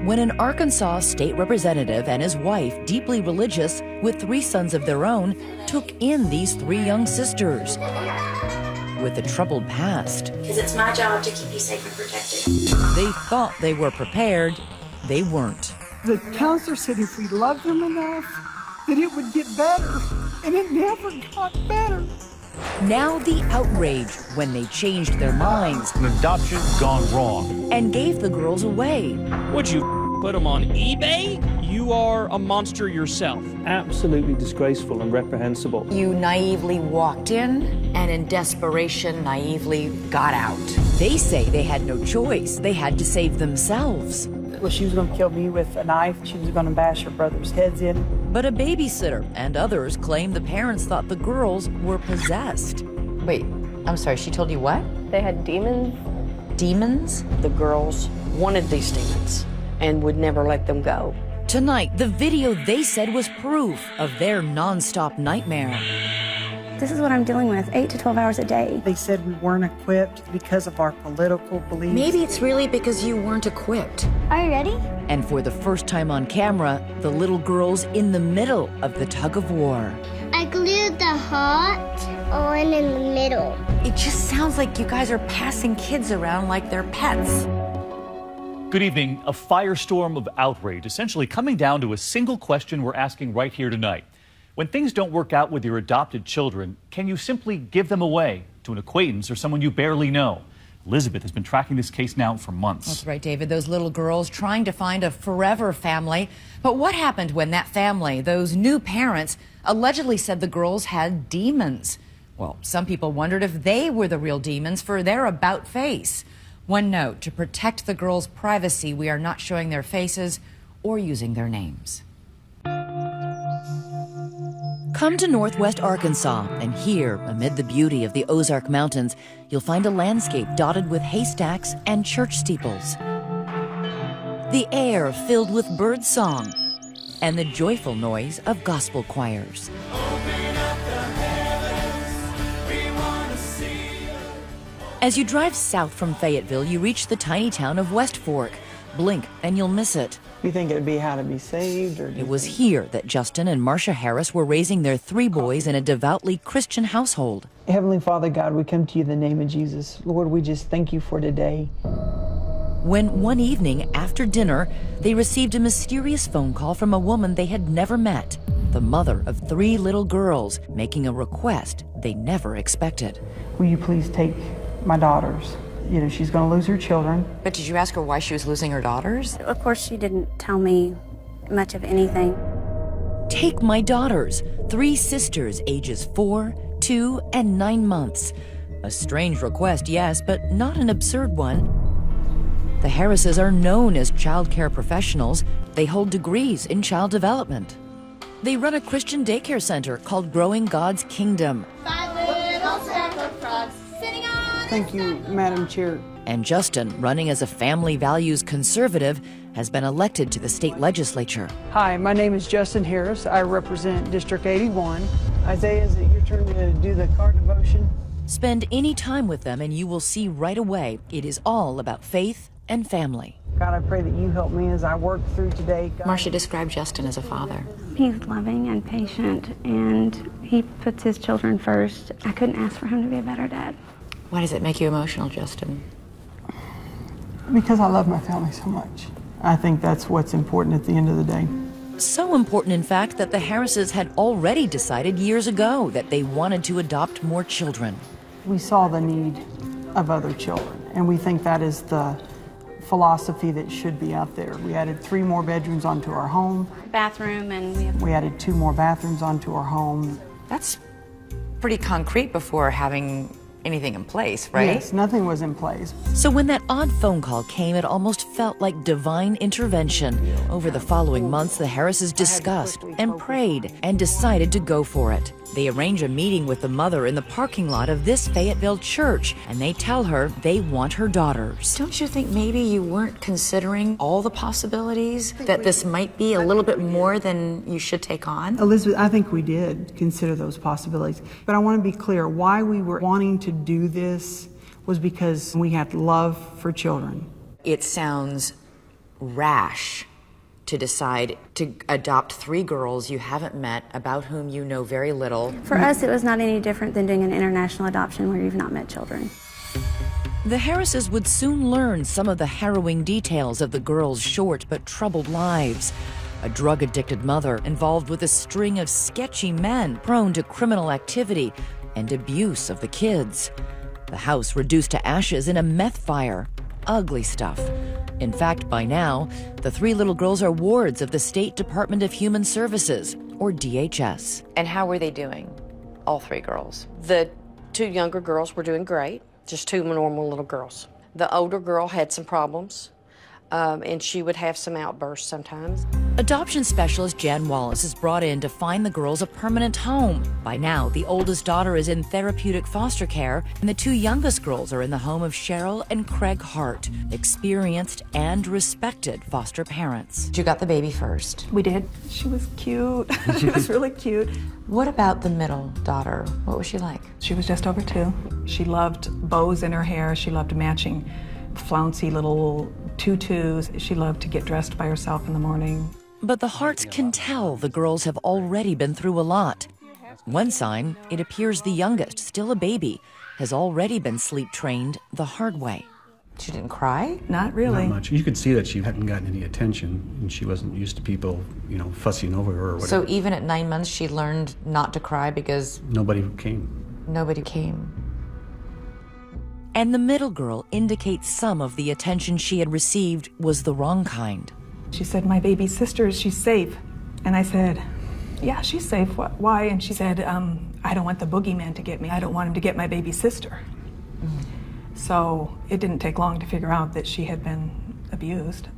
when an Arkansas state representative and his wife, deeply religious, with 3 sons of their own, took in these 3 young sisters with a troubled past. Because it's my job to keep you safe and protected. They thought they were prepared. They weren't. The counselor said if we loved them enough, that it would get better, and it never got better. Now the outrage when they changed their minds. An adoption gone wrong. And gave the girls away. Would you put them on eBay? You are a monster yourself. Absolutely disgraceful and reprehensible. You naively walked in and in desperation naively got out. They say they had no choice. They had to save themselves. Well, she was going to kill me with a knife. She was going to bash her brother's heads in. But a babysitter and others claim the parents thought the girls were possessed. Wait, I'm sorry, she told you what? They had demons. Demons? The girls wanted these demons and would never let them go. Tonight, the video they said was proof of their nonstop nightmare. This is what I'm dealing with, 8 to 12 hours a day. They said we weren't equipped because of our political beliefs. Maybe it's really because you weren't equipped. Are you ready? And for the first time on camera, the little girls in the middle of the tug of war. I glued the heart on in the middle. It just sounds like you guys are passing kids around like they're pets. Good evening. A firestorm of outrage, essentially coming down to a single question we're asking right here tonight. When things don't work out with your adopted children, can you simply give them away to an acquaintance or someone you barely know? Elizabeth has been tracking this case now for months. That's right, David. Those little girls trying to find a forever family. But what happened when that family, those new parents, allegedly said the girls had demons? Well, some people wondered if they were the real demons for their about face. One note, to protect the girls' privacy, we are not showing their faces or using their names. Come to Northwest Arkansas, and here, amid the beauty of the Ozark Mountains, you'll find a landscape dotted with haystacks and church steeples. The air filled with bird song and the joyful noise of gospel choirs. As you drive south from Fayetteville, you reach the tiny town of West Fork. Blink and you'll miss it. You think it'd be how to be saved? Or it was here that Justin and Marcia Harris were raising their 3 boys in a devoutly Christian household. Heavenly Father God, we come to you in the name of Jesus. Lord, we just thank you for today. When one evening after dinner, they received a mysterious phone call from a woman they had never met, the mother of 3 little girls, making a request they never expected. Will you please take my daughters? You know, she's going to lose her children. But did you ask her why she was losing her daughters? Of course, she didn't tell me much of anything. Take my daughters, 3 sisters, ages 4, 2, and 9 months. A strange request, yes, but not an absurd one. The Harrises are known as child care professionals. They hold degrees in child development. They run a Christian daycare center called Growing God's Kingdom. 5 little sparkle frogs sitting on. Thank you, Madam Chair. And Justin, running as a family values conservative, has been elected to the state legislature. Hi, my name is Justin Harris. I represent District 81. Isaiah, is it your turn to do the card devotion? Spend any time with them and you will see right away it is all about faith and family. God, I pray that you help me as I work through today. God. Marcia described Justin as a father. He's loving and patient, and he puts his children first. I couldn't ask for him to be a better dad. Why does it make you emotional, Justin? Because I love my family so much. I think that's what's important at the end of the day. So important, in fact, that the Harrises had already decided years ago that they wanted to adopt more children. We saw the need of other children, and we think that is the philosophy that should be out there. We added 3 more bedrooms onto our home. Bathroom, and we added 2 more bathrooms onto our home. That's pretty concrete before having anything in place, right? Yes, nothing was in place. So when that odd phone call came, it almost felt like divine intervention. Over the following months, the Harrises discussed and prayed and decided to go for it. They arrange a meeting with the mother in the parking lot of this Fayetteville church, and they tell her they want her daughters. Don't you think maybe you weren't considering all the possibilities? That this might be a little bit more than you should take on? Elizabeth, I think we did consider those possibilities. But I want to be clear, why we were wanting to do this was because we had love for children. It sounds rash to decide to adopt 3 girls you haven't met, about whom you know very little? For us, it was not any different than doing an international adoption where you've not met children. The Harrises would soon learn some of the harrowing details of the girls' short but troubled lives. A drug-addicted mother involved with a string of sketchy men prone to criminal activity and abuse of the kids. The house reduced to ashes in a meth fire. Ugly stuff. In fact, by now, the 3 little girls are wards of the State Department of Human Services, or DHS. And how were they doing, all 3 girls? The 2 younger girls were doing great, just 2 normal little girls. The older girl had some problems, and she would have some outbursts sometimes. Adoption specialist Jan Wallace is brought in to find the girls a permanent home. By now, the oldest daughter is in therapeutic foster care, and the 2 youngest girls are in the home of Cheryl and Craig Hart, experienced and respected foster parents. You got the baby first. We did. She was cute. She was really cute. What about the middle daughter? What was she like? She was just over 2. She loved bows in her hair. She loved matching flouncy little tutus. She loved to get dressed by herself in the morning. But the Harts can tell the girls have already been through a lot. One sign, it appears the youngest, still a baby, has already been sleep-trained the hard way. She didn't cry? Not really. Not much. You could see that she hadn't gotten any attention, and she wasn't used to people, fussing over her or whatever. So even at 9 months, she learned not to cry because... Nobody came. Nobody came. And the middle girl indicates some of the attention she had received was the wrong kind. She said, "My baby sister, she's safe." And I said, "Yeah, she's safe. Why?" And she said, "I don't want the boogeyman to get me. I don't want him to get my baby sister." So it didn't take long to figure out that she had been abused.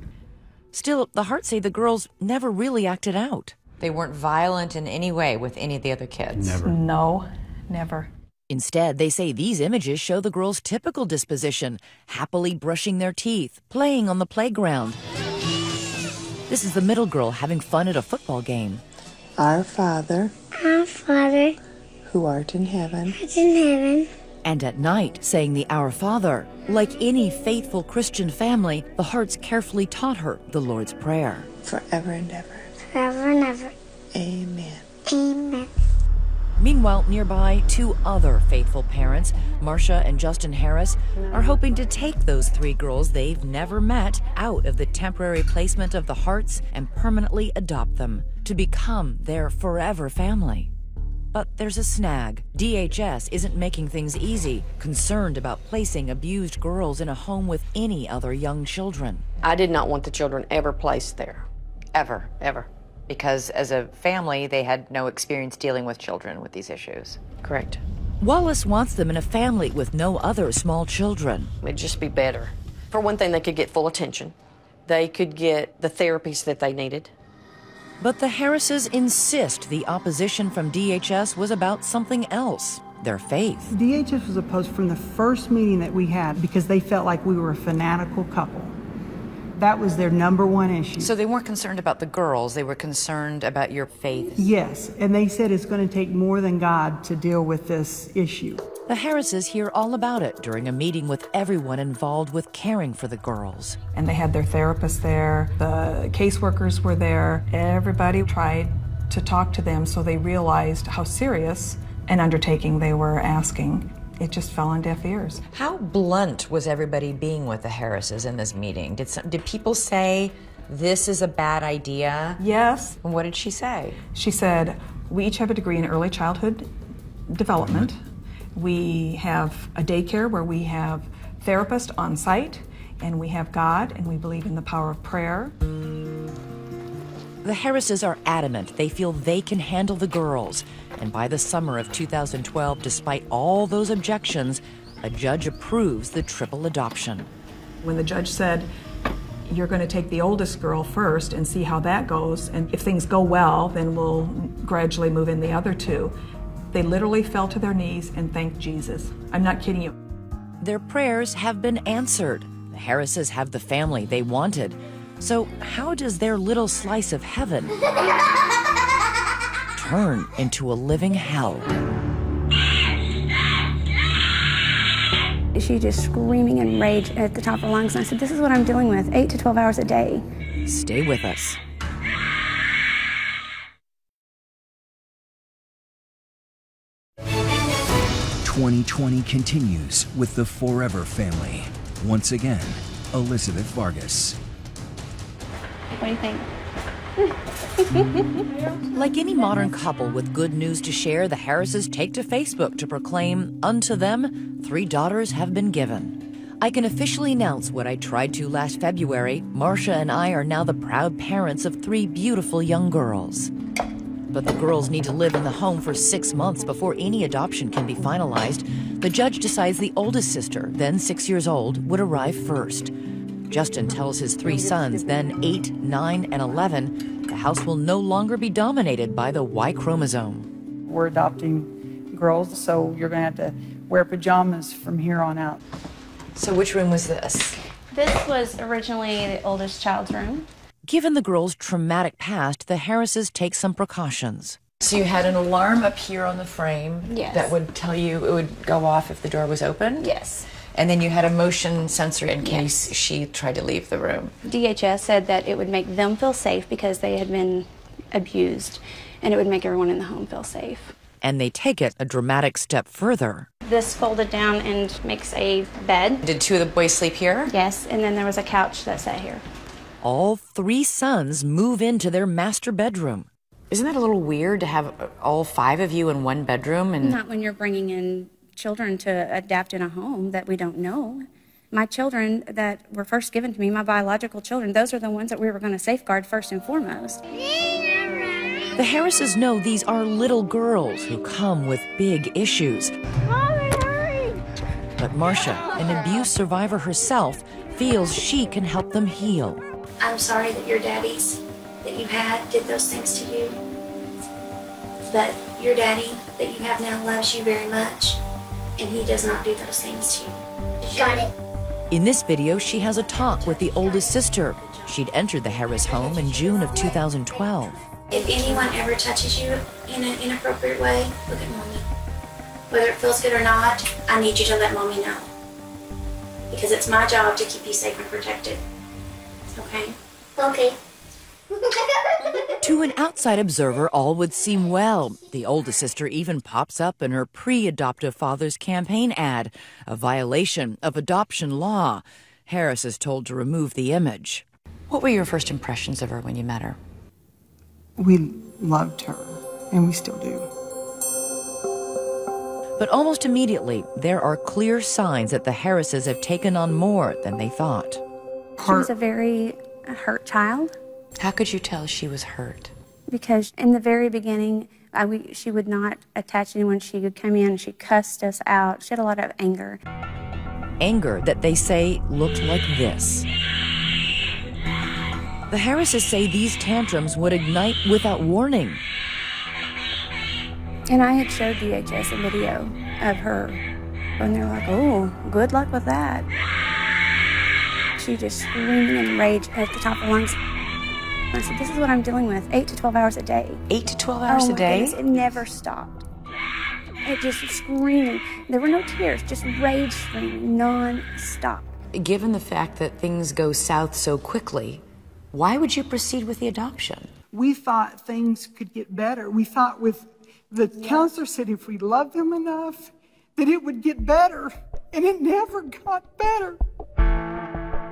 Still, the Harts say the girls never really acted out. They weren't violent in any way with any of the other kids? Never. No, never. Instead, they say these images show the girls' typical disposition, happily brushing their teeth, playing on the playground. This is the middle girl having fun at a football game. Our Father, who art in heaven. And at night, saying the Our Father. Like any faithful Christian family, the Harts carefully taught her the Lord's Prayer. Forever and ever. Forever and ever. Amen. Amen. Meanwhile, nearby, 2 other faithful parents, Marcia and Justin Harris, are hoping to take those 3 girls they've never met out of the temporary placement of the Harts and permanently adopt them to become their forever family. But there's a snag. DHS isn't making things easy, concerned about placing abused girls in a home with any other young children. I did not want the children ever placed there. Ever, ever. Because as a family, they had no experience dealing with children with these issues. Correct. Wallace wants them in a family with no other small children. It'd just be better. For one thing, they could get full attention. They could get the therapies that they needed. But the Harrises insist the opposition from DHS was about something else, their faith. DHS was opposed from the first meeting that we had because they felt like we were a fanatical couple. That was their #1 issue. So they weren't concerned about the girls, they were concerned about your faith. Yes, and they said it's going to take more than God to deal with this issue. The Harrises hear all about it during a meeting with everyone involved with caring for the girls. And they had their therapists there, the caseworkers were there. Everybody tried to talk to them so they realized how serious an undertaking they were asking. It just fell on deaf ears. How blunt was everybody being with the Harrises in this meeting? Did people say, this is a bad idea? Yes. And what did she say? She said, we each have a degree in early childhood development. We have a daycare where we have therapists on site, and we have God, and we believe in the power of prayer. The Harrises are adamant they feel they can handle the girls. And by the summer of 2012, despite all those objections, a judge approves the triple adoption. When the judge said, you're going to take the oldest girl first and see how that goes, and if things go well, then we'll gradually move in the other 2. They literally fell to their knees and thanked Jesus. I'm not kidding you. Their prayers have been answered. The Harrises have the family they wanted. So how does their little slice of heaven turn into a living hell? She just screaming in rage at the top of her lungs, and I said, this is what I'm dealing with, 8 to 12 hours a day. Stay with us. 2020 continues with the Forever family. Once again, Elizabeth Vargas. What do you think? Like any modern couple with good news to share, the Harrises take to Facebook to proclaim, unto them, 3 daughters have been given. I can officially announce what I tried to last February. Marcia and I are now the proud parents of 3 beautiful young girls. But the girls need to live in the home for 6 months before any adoption can be finalized. The judge decides the oldest sister, then 6 years old, would arrive first. Justin tells his 3 sons, then 8, 9, and 11, the house will no longer be dominated by the Y chromosome. We're adopting girls, so you're going to have to wear pajamas from here on out. So which room was this? This was originally the oldest child's room. Given the girls' traumatic past, the Harrises take some precautions. So you had an alarm up here on the frame that would tell you it would go off if the door was open? Yes. And then you had a motion sensor in case she tried to leave the room. DHS said that it would make them feel safe because they had been abused, and it would make everyone in the home feel safe. And they take it a dramatic step further. This folded down and makes a bed. Did 2 of the boys sleep here? Yes, and then there was a couch that sat here. All 3 sons move into their master bedroom. Isn't that a little weird to have all 5 of you in one bedroom? And not when you're bringing in children to adapt in a home that we don't know. My children that were first given to me, my biological children, those are the ones that we were going to safeguard first and foremost. The Harrises know these are little girls who come with big issues. Mommy, hurry! But Marcia, an abuse survivor herself, feels she can help them heal. I'm sorry that your daddies that you had did those things to you. But your daddy that you have now loves you very much, and he does not do those things to you. Got it. In this video, she has a talk with the oldest sister. She'd entered the Harris home in June of 2012. If anyone ever touches you in an inappropriate way, look at mommy. Whether it feels good or not, I need you to let mommy know. Because it's my job to keep you safe and protected. Okay? Okay. To an outside observer, all would seem well. The oldest sister even pops up in her pre-adoptive father's campaign ad, a violation of adoption law. Harris is told to remove the image. what were your first impressions of her when you met her? We loved her, and we still do. But almost immediately, there are clear signs that the Harrises have taken on more than they thought. She was a very hurt child. How could you tell she was hurt? Because in the very beginning, she would not attach anyone. She would come in and she cussed us out. She had a lot of anger. Anger that they say looked like this. The Harrises say these tantrums would ignite without warning. And I had showed DHS a video of her, and they're like, oh, good luck with that. She just screaming in rage at the top of her lungs. I said, this is what I'm dealing with, 8 to 12 hours a day. 8 to 12 hours a day? Goodness, it never stopped. It just screaming. There were no tears, just rage screaming, non-stop. Given the fact that things go south so quickly, why would you proceed with the adoption? We thought things could get better. We thought with the counselor said if we loved them enough, that it would get better, and it never got better.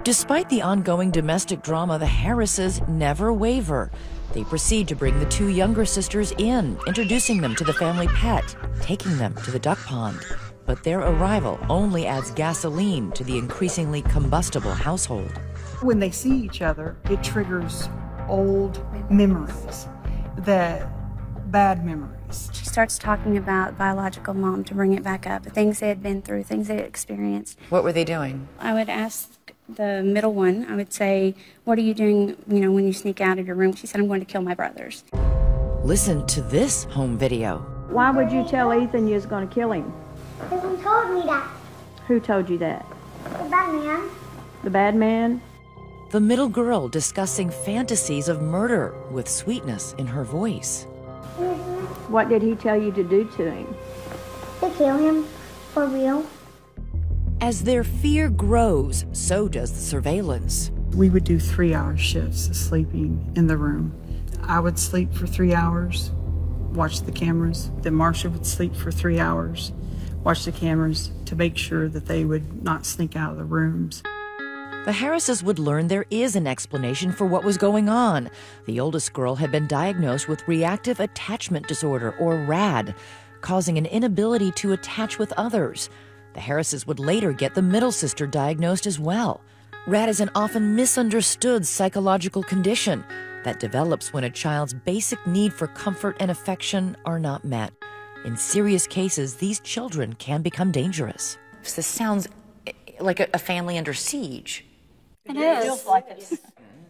Despite the ongoing domestic drama, the Harrises never waver. They proceed to bring the 2 younger sisters in, introducing them to the family pet, taking them to the duck pond. But their arrival only adds gasoline to the increasingly combustible household. When they see each other, it triggers old memories, bad memories. She starts talking about biological mom to bring it back up, the things they had been through, things they had experienced. What were they doing? I would ask the middle one, I would say, what are you doing, when you sneak out of your room? She said, I'm going to kill my brothers. Listen to this home video. Why would you tell Ethan you was going to kill him? Because he told me that. Who told you that? The bad man. The bad man? The middle girl discussing fantasies of murder with sweetness in her voice. What did he tell you to do to him? To kill him, for real. As their fear grows, so does the surveillance. We would do 3-hour shifts of sleeping in the room. I would sleep for 3 hours, watch the cameras. Then Marcia would sleep for 3 hours, watch the cameras to make sure that they would not sneak out of the rooms. The Harrises would learn there is an explanation for what was going on. The oldest girl had been diagnosed with reactive attachment disorder, or RAD, causing an inability to attach with others. The Harrises would later get the middle sister diagnosed as well. RAD is an often misunderstood psychological condition that develops when a child's basic need for comfort and affection are not met. In serious cases, these children can become dangerous. This sounds like a family under siege. It is.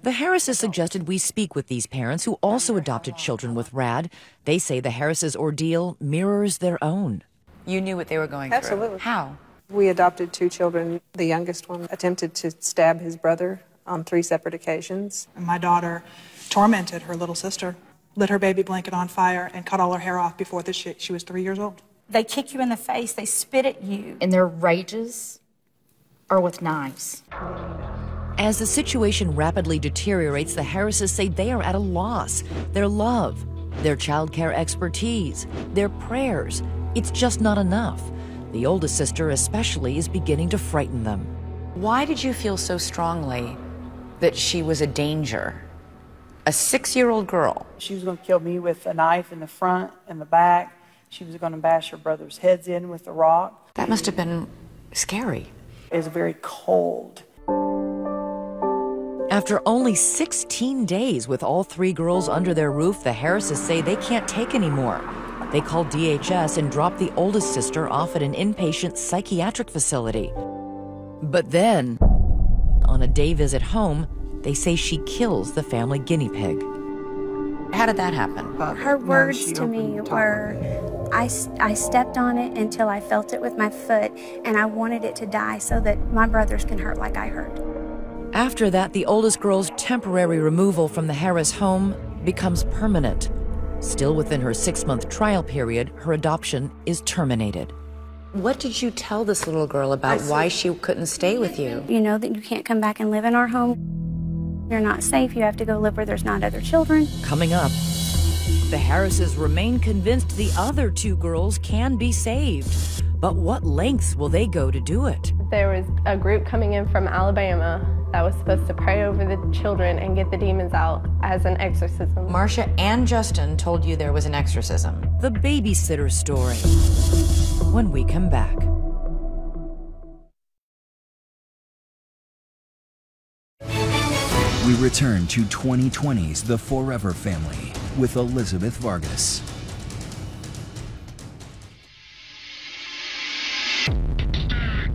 The Harrises suggested we speak with these parents who also adopted children with RAD. They say the Harrises' ordeal mirrors their own. You knew what they were going Absolutely. through. How? We adopted 2 children. The youngest one attempted to stab his brother on 3 separate occasions. And my daughter tormented her little sister, lit her baby blanket on fire, and cut all her hair off before she was 3 years old. They kick you in the face, they spit at you. And their rages are with knives. As the situation rapidly deteriorates, the Harrises say they are at a loss. Their love, their child care expertise, their prayers, it's just not enough. The oldest sister especially is beginning to frighten them. Why did you feel so strongly that she was a danger? A 6-year-old girl. She was going to kill me with a knife in the front and the back. She was going to bash her brother's heads in with a rock. That must have been scary. It was very cold. After only 16 days with all 3 girls under their roof, the Harrises say they can't take anymore. They called DHS and dropped the oldest sister off at an inpatient psychiatric facility. But then, on a day visit home, they say she kills the family guinea pig. How did that happen? Her words to me were, I stepped on it until I felt it with my foot, and I wanted it to die so that my brothers can hurt like I hurt. After that, the oldest girl's temporary removal from the Harris home becomes permanent. Still within her 6-month trial period, her adoption is terminated. What did you tell this little girl about why she couldn't stay with you? You know that you can't come back and live in our home. You're not safe. You have to go live where there's not other children. Coming up, the Harrises remain convinced the other 2 girls can be saved. But what lengths will they go to do it? There was a group coming in from Alabama that was supposed to pray over the children and get the demons out as an exorcism. Marcia and Justin told you there was an exorcism. The babysitter story. When we come back. We return to 2020's The Forever Family with Elizabeth Vargas.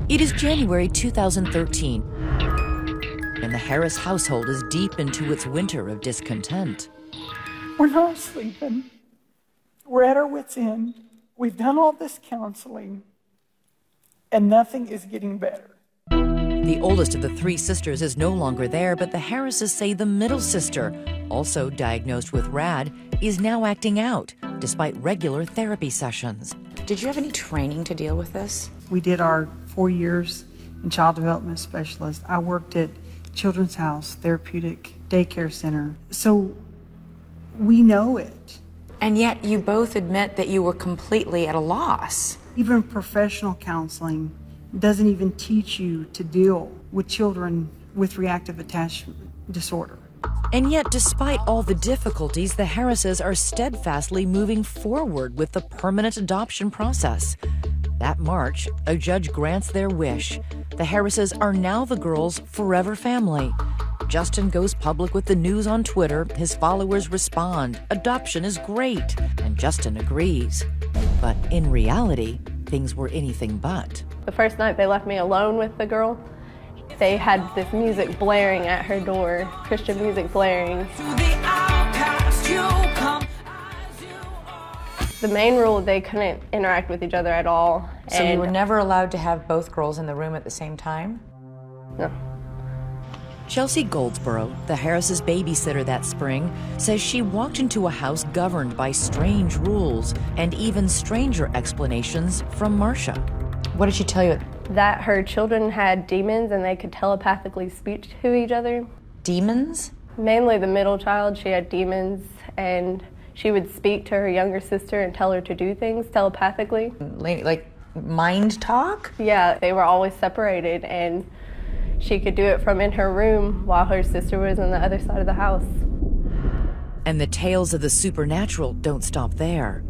It is January 2013, and the Harris household is deep into its winter of discontent. We're not sleeping. We're at our wits' end. We've done all this counseling, and nothing is getting better. The oldest of the 3 sisters is no longer there, but the Harrises say the middle sister, also diagnosed with RAD, is now acting out, despite regular therapy sessions. Did you have any training to deal with this? We did our 4 years in child development specialist. I worked at Children's House Therapeutic Daycare Center. So we know it. And yet you both admit that you were completely at a loss. Even professional counseling doesn't even teach you to deal with children with reactive attachment disorder. And yet, despite all the difficulties, the Harrises are steadfastly moving forward with the permanent adoption process. That March, a judge grants their wish. The Harrises are now the girls' forever family. Justin goes public with the news on Twitter. His followers respond, adoption is great, and Justin agrees. But in reality, things were anything but. The first night they left me alone with the girl, they had this music blaring at her door, Christian music blaring. The main rule, they couldn't interact with each other at all. So you were never allowed to have both girls in the room at the same time? No. Chelsea Goldsboro, the Harrises' babysitter that spring, says she walked into a house governed by strange rules and even stranger explanations from Marcia. What did she tell you? That her children had demons and they could telepathically speak to each other. Demons? Mainly the middle child, she had demons, and she would speak to her younger sister and tell her to do things telepathily. Like mind talk? Yeah, they were always separated, and she could do it from in her room while her sister was on the other side of the house. And the tales of the supernatural don't stop there.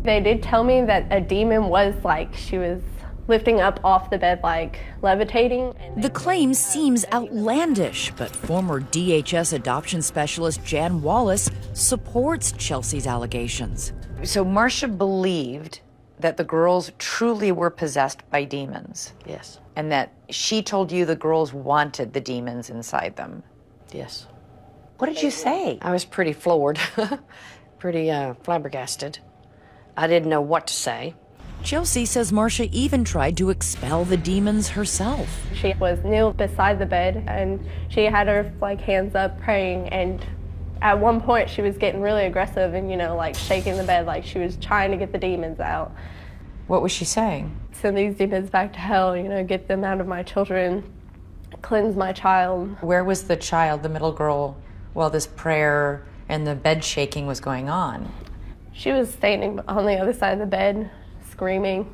They did tell me that a demon was like, she was lifting up off the bed, like levitating. The claim seems outlandish, but former DHS adoption specialist Jan Wallace supports Chelsea's allegations. So Marcia believed that the girls truly were possessed by demons. Yes. And that she told you the girls wanted the demons inside them. Yes. What did you say? I was pretty floored, pretty flabbergasted. I didn't know what to say. Chelsea says Marcia even tried to expel the demons herself. She was kneeled beside the bed, and she had her like hands up praying, and at one point she was getting really aggressive and, you know, like shaking the bed like she was trying to get the demons out. What was she saying? Send these demons back to hell, you know, get them out of my children, cleanse my child. Where was the child, the middle girl, while this prayer and the bed shaking was going on? She was standing on the other side of the bed, screaming.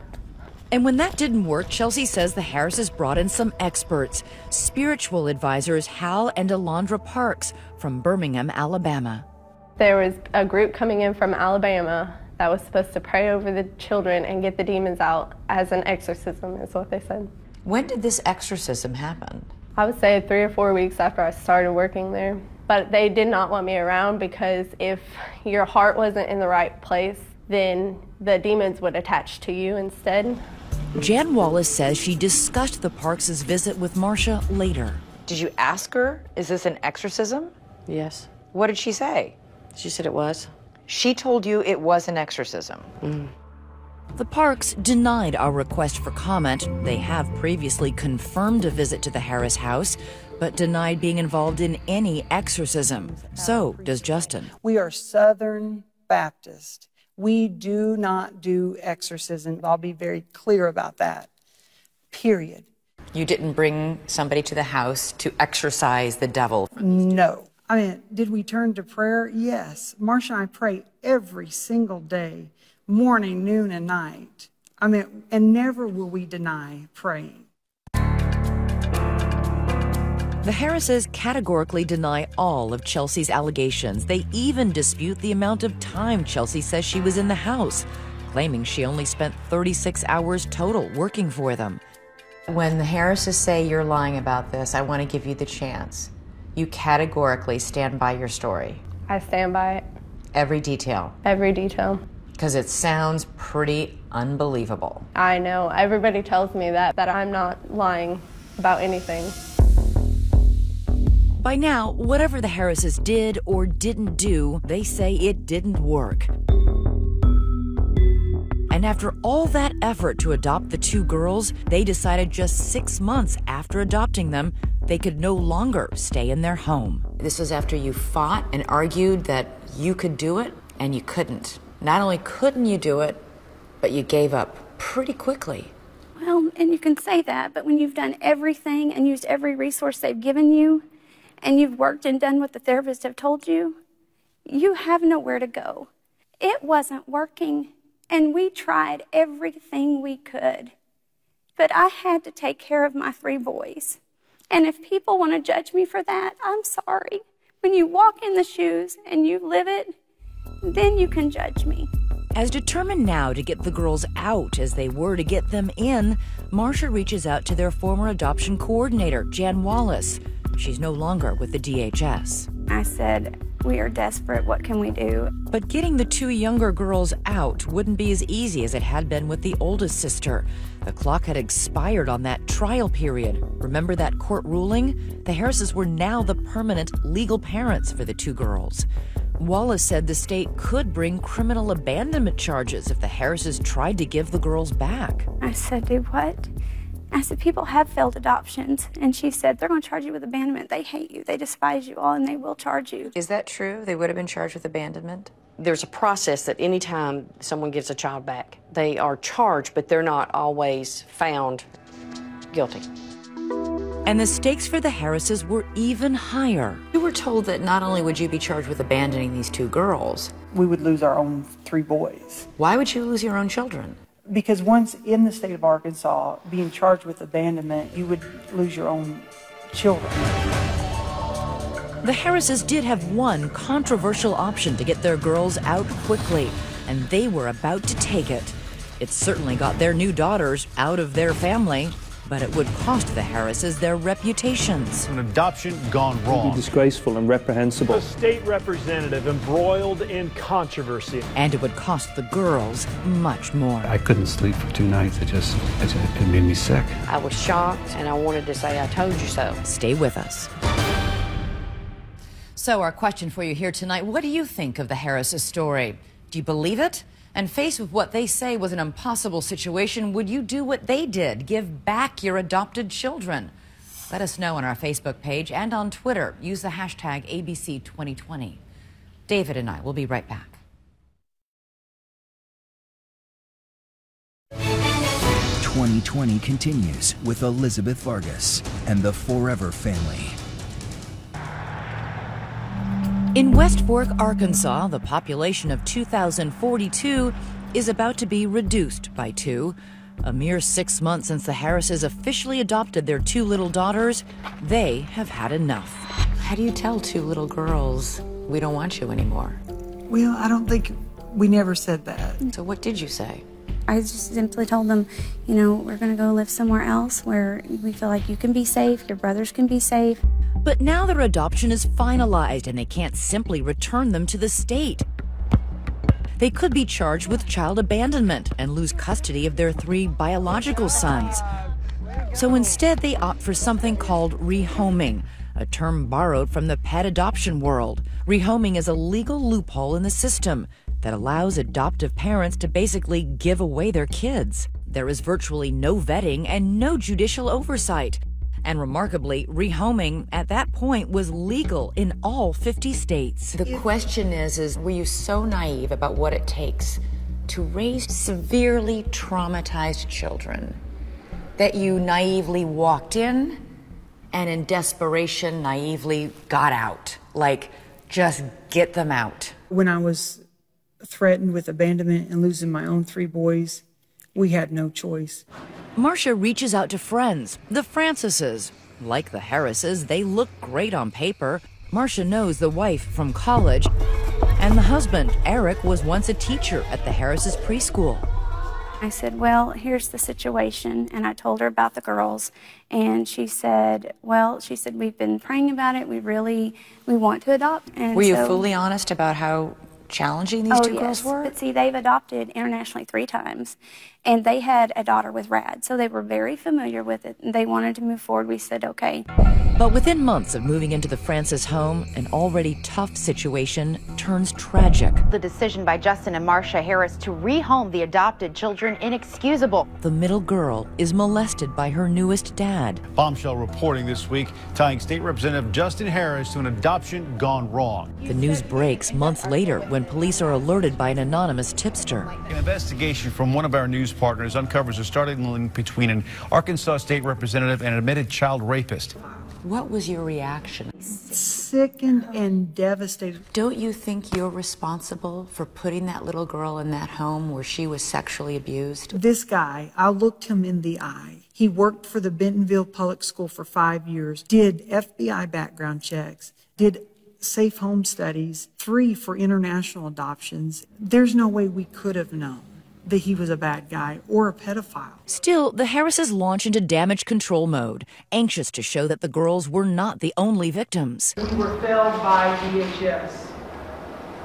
And when that didn't work, Chelsea says the Harrises brought in some experts, spiritual advisors Hal and Alondra Parks from Birmingham, Alabama. There was a group coming in from Alabama that was supposed to pray over the children and get the demons out as an exorcism, is what they said. When did this exorcism happen? I would say 3 or 4 weeks after I started working there. But they did not want me around because if your heart wasn't in the right place, then the demons would attach to you instead. Jan Wallace says she discussed the Parks' visit with Marcia later. Did you ask her, is this an exorcism? Yes. What did she say? She said it was. She told you it was an exorcism. The Parks denied our request for comment. They have previously confirmed a visit to the Harris house, but denied being involved in any exorcism. So does Justin. We are Southern Baptist. We do not do exorcism. I'll be very clear about that. Period. You didn't bring somebody to the house to exorcise the devil? No. I mean, did we turn to prayer? Yes. Marcia and I pray every single day, morning, noon, and night. I mean, and never will we deny praying. The Harrises categorically deny all of Chelsea's allegations. They even dispute the amount of time Chelsea says she was in the house, claiming she only spent 36 hours total working for them. When the Harrises say you're lying about this, I want to give you the chance. You categorically stand by your story. I stand by it. Every detail. Every detail. Because it sounds pretty unbelievable. I know. Everybody tells me that I'm not lying about anything. By now, whatever the Harrises did or didn't do, they say it didn't work. And after all that effort to adopt the two girls, they decided just 6 months after adopting them, they could no longer stay in their home. This was after you fought and argued that you could do it, and you couldn't. Not only couldn't you do it, but you gave up pretty quickly. Well, and you can say that, but when you've done everything and used every resource they've given you, and you've worked and done what the therapists have told you, you have nowhere to go. It wasn't working, and we tried everything we could. But I had to take care of my 3 boys. And if people want to judge me for that, I'm sorry. When you walk in the shoes and you live it, then you can judge me. As determined now to get the girls out as they were to get them in, Marcia reaches out to their former adoption coordinator, Jan Wallace. She's no longer with the DHS. I said, we are desperate. What can we do? But getting the 2 younger girls out wouldn't be as easy as it had been with the oldest sister. The clock had expired on that trial period. Remember that court ruling? The Harrises were now the permanent legal parents for the 2 girls. Wallace said the state could bring criminal abandonment charges if the Harrises tried to give the girls back. I said, do what? I said, people have failed adoptions. And she said, they're going to charge you with abandonment. They hate you. They despise you all, and they will charge you. Is that true? They would have been charged with abandonment? There's a process that any time someone gives a child back, they are charged, but they're not always found guilty. And the stakes for the Harrises were even higher. You were told that not only would you be charged with abandoning these 2 girls, We would lose our own 3 boys. why would you lose your own children? Because once in the state of Arkansas, being charged with abandonment, you would lose your own children. The Harrises did have one controversial option to get their girls out quickly, and they were about to take it. It certainly got their new daughters out of their family, but it would cost the Harrises their reputations. An adoption gone wrong. It would be disgraceful and reprehensible. A state representative embroiled in controversy. And it would cost the girls much more. I couldn't sleep for 2 nights. It made me sick. I was shocked, and I wanted to say, I told you so. Stay with us. So our question for you here tonight, what do you think of the Harris story? Do you believe it? And faced with what they say was an impossible situation, would you do what they did, give back your adopted children? Let us know on our Facebook page and on Twitter. Use the hashtag ABC2020. David and I will be right back. "2020 continues with Elizabeth Vargas and the Forever Family. In West Fork, Arkansas, the population of 2,042 is about to be reduced by 2. A mere 6 months since the Harrises officially adopted their 2 little daughters, they have had enough. How do you tell 2 little girls, we don't want you anymore? Well, I don't think we never said that. So what did you say? I just simply told them, you know, we're going to go live somewhere else where we feel like you can be safe, your brothers can be safe. But now their adoption is finalized and they can't simply return them to the state. They could be charged with child abandonment and lose custody of their 3 biological sons. So instead they opt for something called rehoming, a term borrowed from the pet adoption world. Rehoming is a legal loophole in the system that allows adoptive parents to basically give away their kids. There is virtually no vetting and no judicial oversight. And remarkably, rehoming at that point was legal in all 50 states. The question is were you so naive about what it takes to raise severely traumatized children that you naively walked in and in desperation naively got out? Like, just get them out. When I was threatened with abandonment and losing my own 3 boys, we had no choice. Marcia reaches out to friends, the Francises. Like the Harrises, they look great on paper. Marcia knows the wife from college, and the husband, Eric, was once a teacher at the Harrises preschool. I said, well, here's the situation, and I told her about the girls, and she said, we've been praying about it, we want to adopt. And were you fully honest about how challenging these 2 girls were? But see, they've adopted internationally 3 times, and they had a daughter with Rad, so they were very familiar with it, and they wanted to move forward. We said, okay. But within months of moving into the Francis home, an already tough situation turns tragic. The decision by Justin and Marcia Harris to rehome the adopted children inexcusable. The middle girl is molested by her newest dad. Bombshell reporting this week, tying State Representative Justin Harris to an adoption gone wrong. The news breaks months later when police are alerted by an anonymous tipster. An investigation from one of our news partners uncovers a startling link between an Arkansas state representative and an admitted child rapist. What was your reaction? Sickened and devastated. Don't you think you're responsible for putting that little girl in that home where she was sexually abused? This guy, I looked him in the eye. He worked for the Bentonville Public School for 5 years, did FBI background checks, did safe home studies, 3 for international adoptions. There's no way we could have known that he was a bad guy or a pedophile. Still, the Harrises launch into damage control mode, anxious to show that the girls were not the only victims. We were failed by DHS.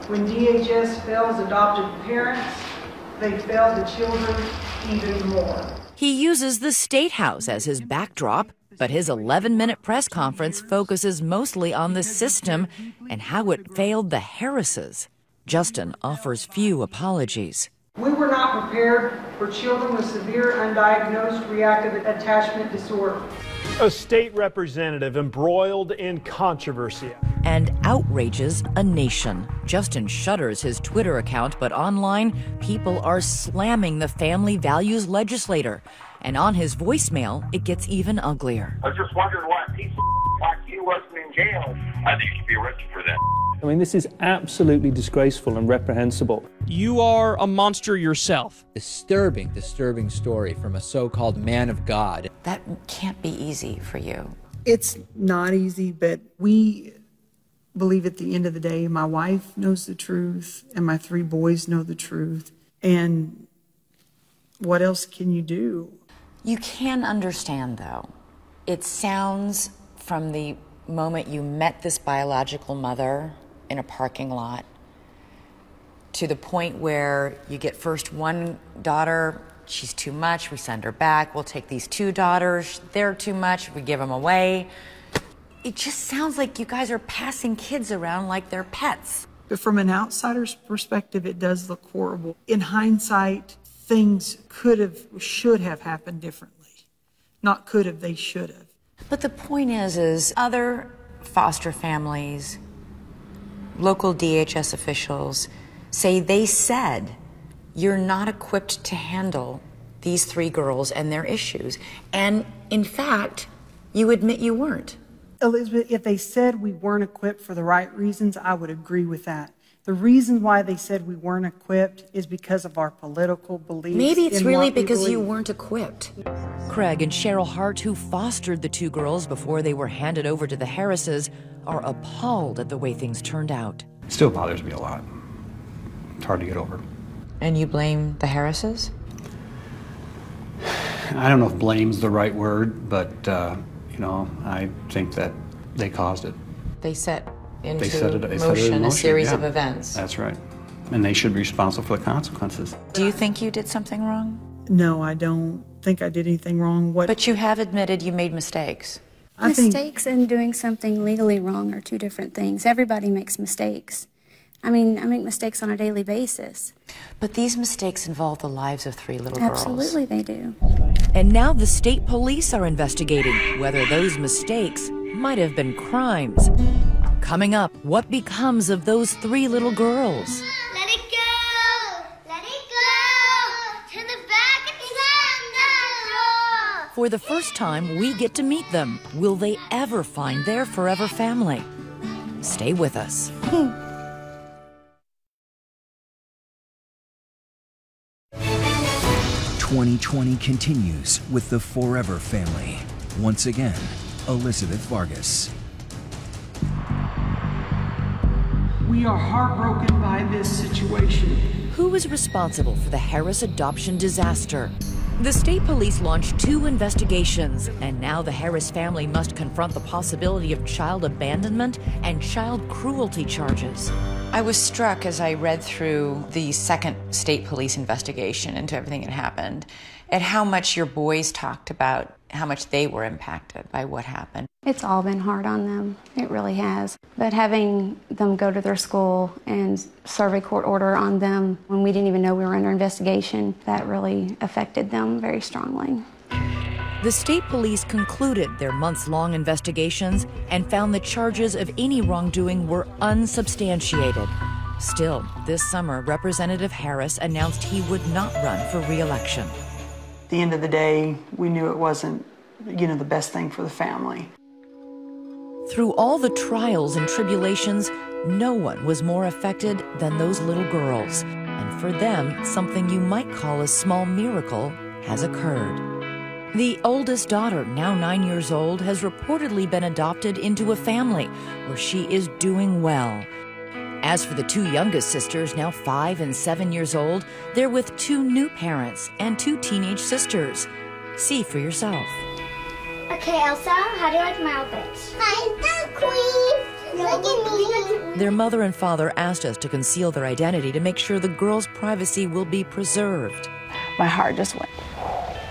When DHS fails adopted parents, they fail the children even more. He uses the State House as his backdrop, but his 11-minute press conference focuses mostly on the system and how it failed the Harrises. Justin offers few apologies. We were not prepared for children with severe undiagnosed reactive attachment disorder. A state representative embroiled in controversy. And outrages a nation. Justin shutters his Twitter account, but online, people are slamming the family values legislator. And on his voicemail, it gets even uglier. I was just wondering why a piece of like you wasn't in jail. I think you should be arrested for that. I mean, this is absolutely disgraceful and reprehensible. You are a monster yourself. Disturbing story from a so-called man of God. That can't be easy for you. It's not easy, but we believe at the end of the day, my wife knows the truth and my 3 boys know the truth. And what else can you do? You can understand, though. It sounds from the moment you met this biological mother in a parking lot to the point where you get first one daughter, she's too much, we send her back. We'll take these 2 daughters, they're too much, we give them away. It just sounds like you guys are passing kids around like they're pets. But from an outsider's perspective, it does look horrible. In hindsight, things should have happened differently. Not could have, they should have. But the point is other foster families, local DHS officials say they said you're not equipped to handle these 3 girls and their issues. And in fact, you admit you weren't. Elizabeth, if they said we weren't equipped for the right reasons, I would agree with that. The reason why they said we weren't equipped is because of our political beliefs. Maybe it's really because you weren't equipped. Craig and Cheryl Hart, who fostered the 2 girls before they were handed over to the Harrises, are appalled at the way things turned out. It still bothers me a lot. It's hard to get over. And you blame the Harrises? I don't know if blame's the right word, but, you know, I think that they caused it. They set into set it in motion a series yeah. of events. That's right. And they should be responsible for the consequences. Do you think you did something wrong? No, I don't think I did anything wrong. But you have admitted you made mistakes. Mistakes and doing something legally wrong are 2 different things. Everybody makes mistakes. I mean, I make mistakes on a daily basis. But these mistakes involve the lives of 3 little girls. Absolutely they do. And now the state police are investigating whether those mistakes might have been crimes. Coming up, what becomes of those 3 little girls? Let it go! Let it go! Turn the back and slam that door! For the first time, we get to meet them. Will they ever find their forever family? Stay with us. 2020 continues with the Forever family. Once again, Elizabeth Vargas. We are heartbroken by this situation. Who is responsible for the Harris adoption disaster? The state police launched 2 investigations, and now the Harris family must confront the possibility of child abandonment and child cruelty charges. I was struck as I read through the second state police investigation into everything that happened at how much your boys talked about how much they were impacted by what happened. It's all been hard on them. It really has. But having them go to their school and serve a court order on them when we didn't even know we were under investigation, that really affected them very strongly. The state police concluded their months-long investigations and found the charges of any wrongdoing were unsubstantiated. Still, this summer, Representative Harris announced he would not run for re-election. At the end of the day, we knew it wasn't, the best thing for the family. Through all the trials and tribulations, no one was more affected than those little girls. And for them, something you might call a small miracle has occurred. The oldest daughter, now 9 years old, has reportedly been adopted into a family where she is doing well. As for the 2 youngest sisters, now 5 and 7 years old, they're with 2 new parents and 2 teenage sisters. See for yourself. Okay, Elsa, how do you like my outfit? I'm the queen! Look at me! Their mother and father asked us to conceal their identity to make sure the girls' privacy will be preserved. My heart just went.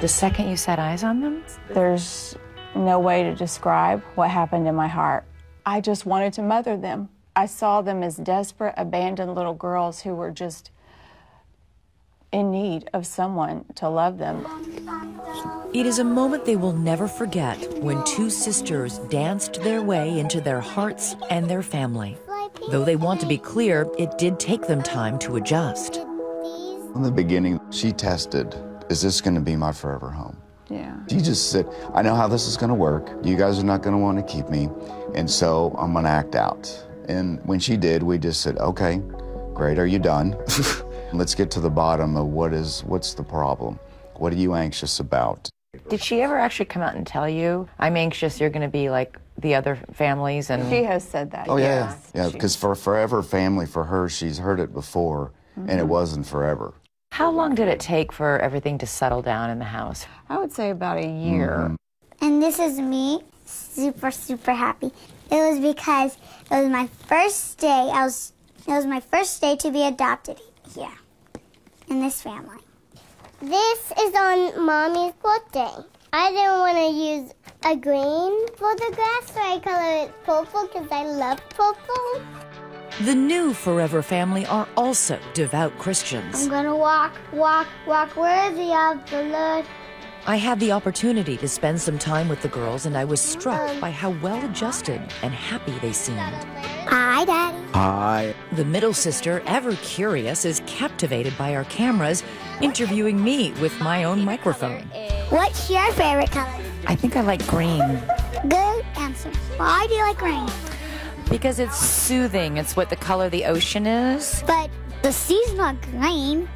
The second you set eyes on them? There's no way to describe what happened in my heart. I just wanted to mother them. I saw them as desperate, abandoned little girls who were just in need of someone to love them. It is a moment they will never forget when 2 sisters danced their way into their hearts and their family. Though they want to be clear, it did take them time to adjust. In the beginning, she tested, is this going to be my forever home? Yeah. She just said, I know how this is going to work. You guys are not going to want to keep me, and so I'm going to act out. And when she did, we just said, okay, great, are you done? Let's get to the bottom of what's the problem? What are you anxious about? Did she ever actually come out and tell you, I'm anxious you're going to be like the other families? And She has said that. Oh, yeah. Yeah, because for forever family, for her, she's heard it before, and it wasn't forever. How long did it take for everything to settle down in the house? I would say about a year. And this is me, super, super happy. It was because it was my first day. It was my first day to be adopted here in this family. This is on Mommy's birthday. I didn't want to use a green photograph, so I color it purple because I love purple. The new Forever family are also devout Christians. I'm gonna walk worthy of the Lord. I had the opportunity to spend some time with the girls, and I was struck by how well-adjusted and happy they seemed. Hi, Daddy. Hi. The middle sister, ever curious, is captivated by our cameras, interviewing me with my own microphone. What's your favorite color? I think I like green. Good answer. Why do you like green? Because it's soothing. It's what the color of the ocean is. But the sea's not green.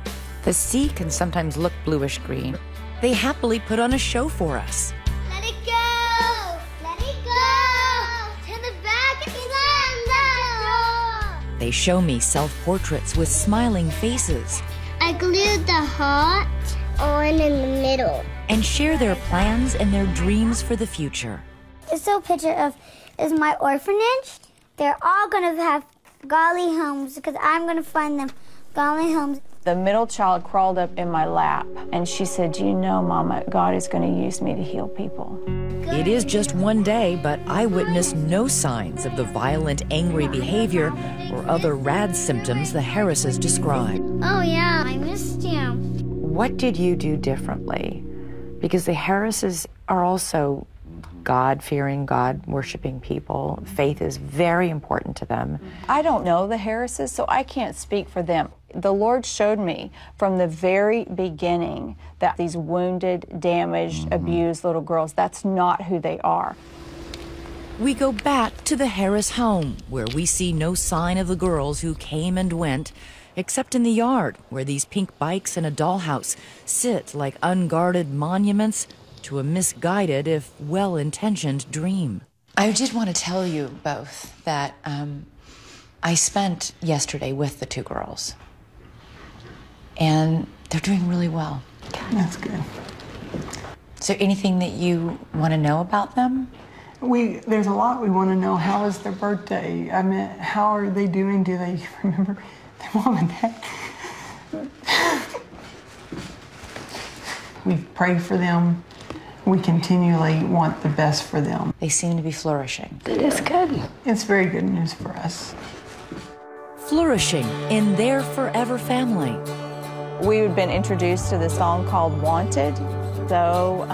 The sea can sometimes look bluish-green. They happily put on a show for us. Let it go! Let it go! To the back and slam the door! They show me self-portraits with smiling faces. I glued the heart on in the middle. And share their plans and their dreams for the future. This little picture is my orphanage. They're all going to have golly homes because I'm going to find them golly homes. The middle child crawled up in my lap, and she said, you know, Mama, God is going to use me to heal people. It is just one day, but I witnessed no signs of the violent, angry behavior or other rad symptoms the Harrises describe. Oh, yeah, I missed you. What did you do differently? Because the Harrises are also God-fearing, God-worshiping people. Faith is very important to them. I don't know the Harrises, so I can't speak for them. The Lord showed me from the very beginning that these wounded, damaged, abused little girls, that's not who they are. We go back to the Harris home, where we see no sign of the girls who came and went, except in the yard, where these pink bikes and a dollhouse sit like unguarded monuments to a misguided, if well-intentioned, dream. I did want to tell you both that I spent yesterday with the two girls, and they're doing really well. That's good. Is there anything that you want to know about them? There's a lot we want to know. How is their birthday? I mean, how are they doing? Do they remember their mom and dad? We pray for them. We continually want the best for them. They seem to be flourishing. It is good. It's very good news for us. Flourishing in their forever family. We had been introduced to this song called Wanted, so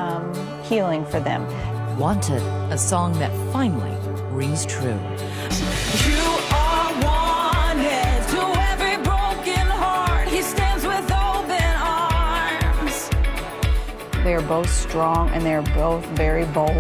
healing for them. Wanted, a song that finally rings true. You are wanted to every broken heart. He stands with open arms. They are both strong and they are both very bold.